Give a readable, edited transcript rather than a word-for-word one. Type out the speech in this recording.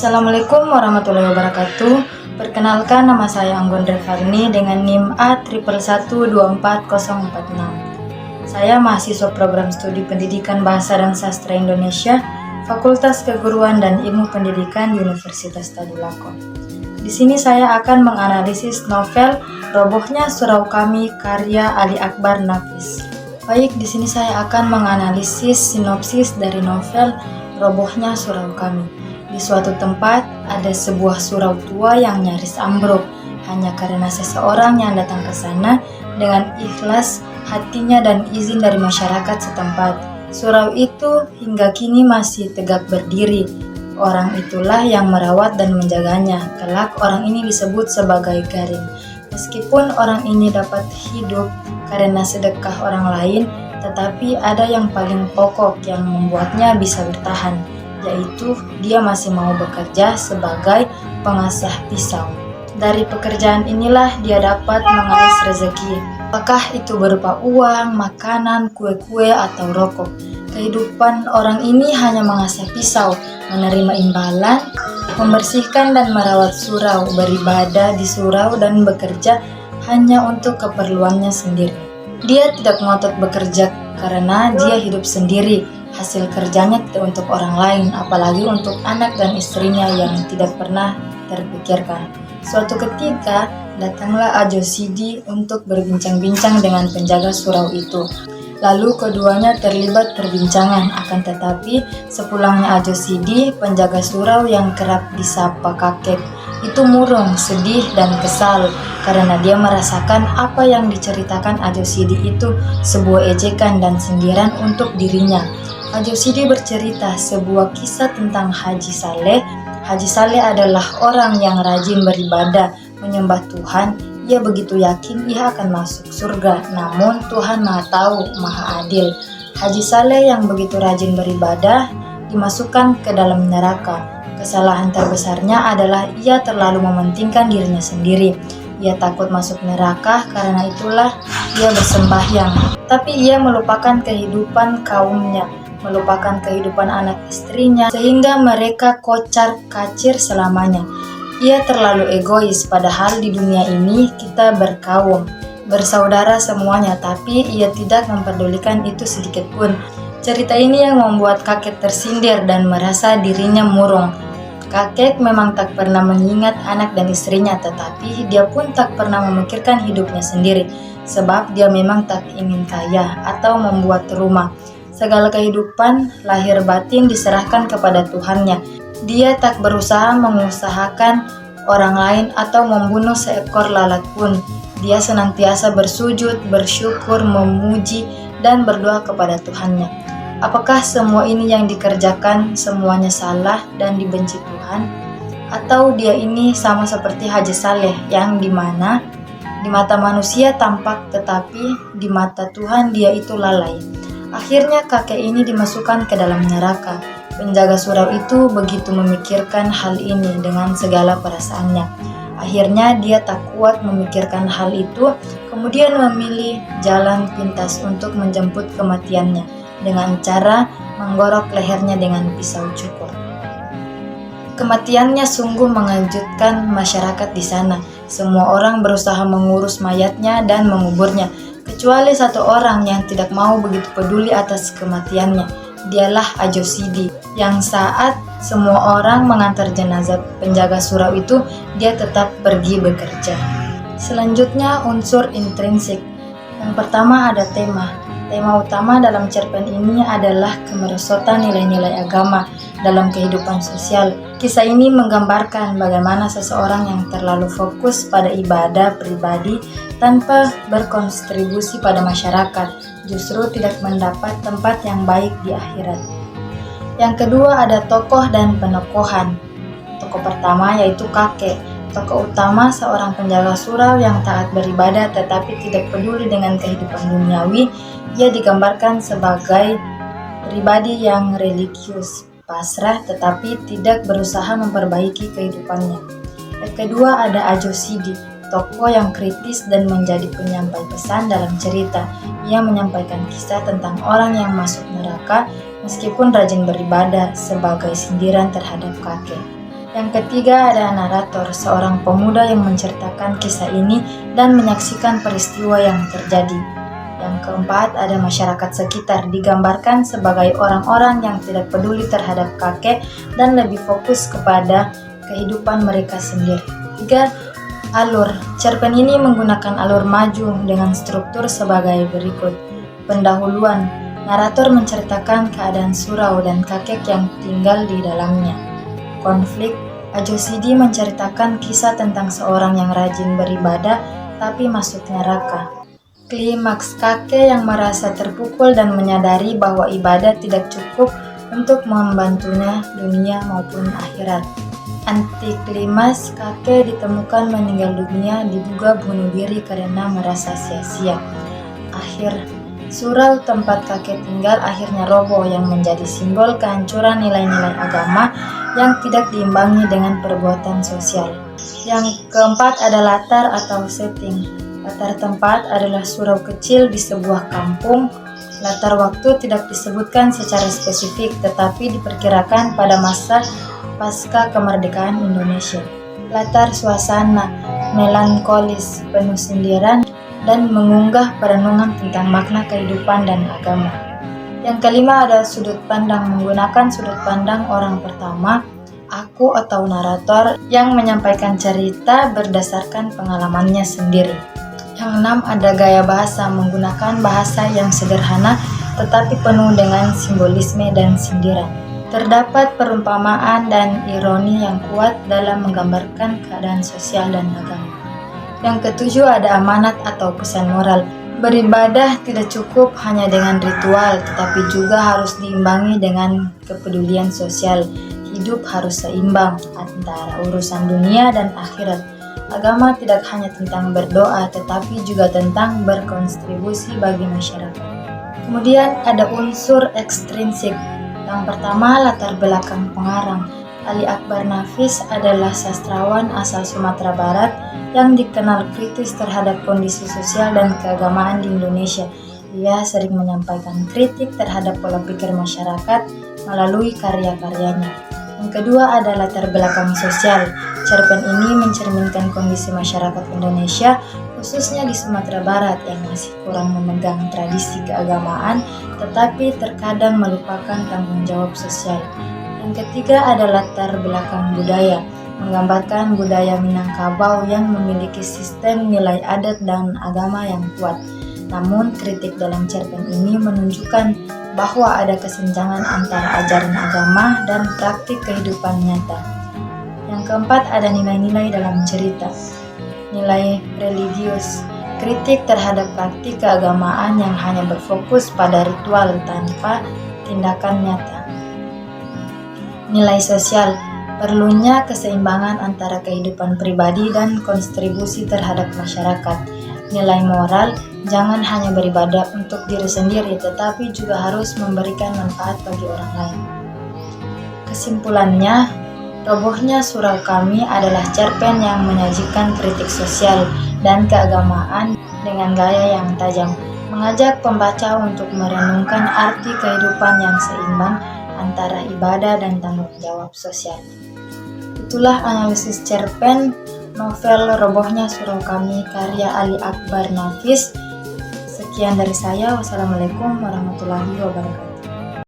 Assalamualaikum warahmatullahi wabarakatuh. Perkenalkan, nama saya Anggun Revarni dengan NIM A111244046. Saya mahasiswa program studi Pendidikan Bahasa dan Sastra Indonesia, Fakultas Keguruan dan Ilmu Pendidikan di Universitas Tadulako. Di sini saya akan menganalisis novel Robohnya Surau Kami karya Ali Akbar Nafis. Baik, di sini saya akan menganalisis sinopsis dari novel Robohnya Surau Kami. Di suatu tempat ada sebuah surau tua yang nyaris ambruk hanya karena seseorang yang datang ke sana dengan ikhlas hatinya dan izin dari masyarakat setempat. Surau itu hingga kini masih tegak berdiri. Orang itulah yang merawat dan menjaganya. Kelak orang ini disebut sebagai Garing. Meskipun orang ini dapat hidup karena sedekah orang lain, tetapi ada yang paling pokok yang membuatnya bisa bertahan, yaitu dia masih mau bekerja sebagai pengasah pisau. Dari pekerjaan inilah dia dapat mengais rezeki, apakah itu berupa uang, makanan, kue-kue, atau rokok. Kehidupan orang ini hanya mengasah pisau, menerima imbalan, membersihkan dan merawat surau, beribadah di surau dan bekerja hanya untuk keperluannya sendiri. Dia tidak ngotot bekerja karena dia hidup sendiri. Hasil kerjanya tidak untuk orang lain, apalagi untuk anak dan istrinya yang tidak pernah terpikirkan. Suatu ketika, datanglah Ajo Sidi untuk berbincang-bincang dengan penjaga surau itu. Lalu keduanya terlibat perbincangan, akan tetapi sepulangnya Ajo Sidi, penjaga surau yang kerap disapa kakek itu murung, sedih, dan kesal karena dia merasakan apa yang diceritakan Ajo Sidi itu sebuah ejekan dan sindiran untuk dirinya. Ajo Sidi bercerita sebuah kisah tentang Haji Saleh. Haji Saleh adalah orang yang rajin beribadah, menyembah Tuhan. Ia begitu yakin ia akan masuk surga, namun Tuhan Maha Tahu, Maha Adil. Haji Saleh yang begitu rajin beribadah dimasukkan ke dalam neraka. Kesalahan terbesarnya adalah ia terlalu mementingkan dirinya sendiri. Ia takut masuk neraka, karena itulah ia bersembahyang. Tapi ia melupakan kehidupan kaumnya, melupakan kehidupan anak istrinya, sehingga mereka kocar-kacir selamanya. Ia terlalu egois, padahal di dunia ini kita berkaum, bersaudara semuanya, tapi ia tidak memperdulikan itu sedikit pun. Cerita ini yang membuat kakek tersindir dan merasa dirinya murung. Kakek memang tak pernah mengingat anak dan istrinya, tetapi dia pun tak pernah memikirkan hidupnya sendiri, sebab dia memang tak ingin kaya atau membuat rumah. Segala kehidupan lahir batin diserahkan kepada Tuhannya. Dia tak berusaha mengusahakan orang lain atau membunuh seekor lalat pun. Dia senantiasa bersujud, bersyukur, memuji, dan berdoa kepada Tuhannya. Apakah semua ini yang dikerjakan semuanya salah dan dibenci Tuhan? Atau dia ini sama seperti Haji Saleh yang dimana di mata manusia tampak, tetapi di mata Tuhan dia itu lalai. Akhirnya kakek ini dimasukkan ke dalam neraka. Penjaga surau itu begitu memikirkan hal ini dengan segala perasaannya. Akhirnya dia tak kuat memikirkan hal itu, kemudian memilih jalan pintas untuk menjemput kematiannya dengan cara menggorok lehernya dengan pisau cukur. Kematiannya sungguh mengejutkan masyarakat di sana. Semua orang berusaha mengurus mayatnya dan menguburnya, kecuali satu orang yang tidak mau begitu peduli atas kematiannya. Dialah Ajo Sidi, yang saat semua orang mengantar jenazah penjaga surau itu, dia tetap pergi bekerja. Selanjutnya, unsur intrinsik. Yang pertama ada tema. Tema utama dalam cerpen ini adalah kemerosotan nilai-nilai agama dalam kehidupan sosial. Kisah ini menggambarkan bagaimana seseorang yang terlalu fokus pada ibadah pribadi tanpa berkontribusi pada masyarakat justru tidak mendapat tempat yang baik di akhirat. Yang kedua ada tokoh dan penokohan. Tokoh pertama yaitu kakek. Tokoh utama seorang penjaga surau yang taat beribadah tetapi tidak peduli dengan kehidupan duniawi. Ia digambarkan sebagai pribadi yang religius, pasrah tetapi tidak berusaha memperbaiki kehidupannya. Yang kedua ada Ajo Sidi, tokoh yang kritis dan menjadi penyampai pesan dalam cerita. Ia menyampaikan kisah tentang orang yang masuk neraka meskipun rajin beribadah sebagai sindiran terhadap kakek. Yang ketiga ada narator, seorang pemuda yang menceritakan kisah ini dan menyaksikan peristiwa yang terjadi. Yang keempat ada masyarakat sekitar, digambarkan sebagai orang-orang yang tidak peduli terhadap kakek dan lebih fokus kepada kehidupan mereka sendiri. Tiga, alur. Cerpen ini menggunakan alur maju dengan struktur sebagai berikut. Pendahuluan, narator menceritakan keadaan surau dan kakek yang tinggal di dalamnya. Konflik, Ajosidi menceritakan kisah tentang seorang yang rajin beribadah tapi masuk neraka. Klimaks, kakek yang merasa terpukul dan menyadari bahwa ibadah tidak cukup untuk membantunya dunia maupun akhirat. Antiklimaks, kakek ditemukan meninggal dunia diduga bunuh diri karena merasa sia-sia. Akhir, surau tempat kakek tinggal akhirnya roboh yang menjadi simbol kehancuran nilai-nilai agama yang tidak diimbangi dengan perbuatan sosial. Yang keempat ada latar atau setting. Latar tempat adalah surau kecil di sebuah kampung. Latar waktu tidak disebutkan secara spesifik, tetapi diperkirakan pada masa pasca kemerdekaan Indonesia. Latar suasana melankolis, penuh sindiran, dan mengunggah perenungan tentang makna kehidupan dan agama. Yang kelima ada sudut pandang, menggunakan sudut pandang orang pertama, aku atau narator yang menyampaikan cerita berdasarkan pengalamannya sendiri. Yang enam ada gaya bahasa, menggunakan bahasa yang sederhana tetapi penuh dengan simbolisme dan sindiran. Terdapat perumpamaan dan ironi yang kuat dalam menggambarkan keadaan sosial dan agama. Yang ketujuh ada amanat atau pesan moral. Beribadah tidak cukup hanya dengan ritual, tetapi juga harus diimbangi dengan kepedulian sosial. Hidup harus seimbang antara urusan dunia dan akhirat. Agama tidak hanya tentang berdoa, tetapi juga tentang berkontribusi bagi masyarakat. Kemudian ada unsur ekstrinsik. Yang pertama, latar belakang pengarang. Ali Akbar Nafis adalah sastrawan asal Sumatera Barat yang dikenal kritis terhadap kondisi sosial dan keagamaan di Indonesia. Ia sering menyampaikan kritik terhadap pola pikir masyarakat melalui karya-karyanya. Yang kedua ada latar belakang sosial. Cerpen ini mencerminkan kondisi masyarakat Indonesia, khususnya di Sumatera Barat yang masih kurang memegang tradisi keagamaan, tetapi terkadang melupakan tanggung jawab sosial. Yang ketiga ada latar belakang budaya, menggambarkan budaya Minangkabau yang memiliki sistem nilai adat dan agama yang kuat. Namun kritik dalam cerpen ini menunjukkan bahwa ada kesenjangan antara ajaran agama dan praktik kehidupan nyata. Yang keempat ada nilai-nilai dalam cerita. Nilai religius, kritik terhadap praktik keagamaan yang hanya berfokus pada ritual tanpa tindakan nyata. Nilai sosial, perlunya keseimbangan antara kehidupan pribadi dan kontribusi terhadap masyarakat. Nilai moral, jangan hanya beribadah untuk diri sendiri, tetapi juga harus memberikan manfaat bagi orang lain. Kesimpulannya, robohnya surau kami adalah cerpen yang menyajikan kritik sosial dan keagamaan dengan gaya yang tajam, mengajak pembaca untuk merenungkan arti kehidupan yang seimbang antara ibadah dan tanggung jawab sosial. Itulah analisis cerpen novel Robohnya Surau Kami karya Ali Akbar Nafis. Sekian dari saya. Wassalamualaikum warahmatullahi wabarakatuh.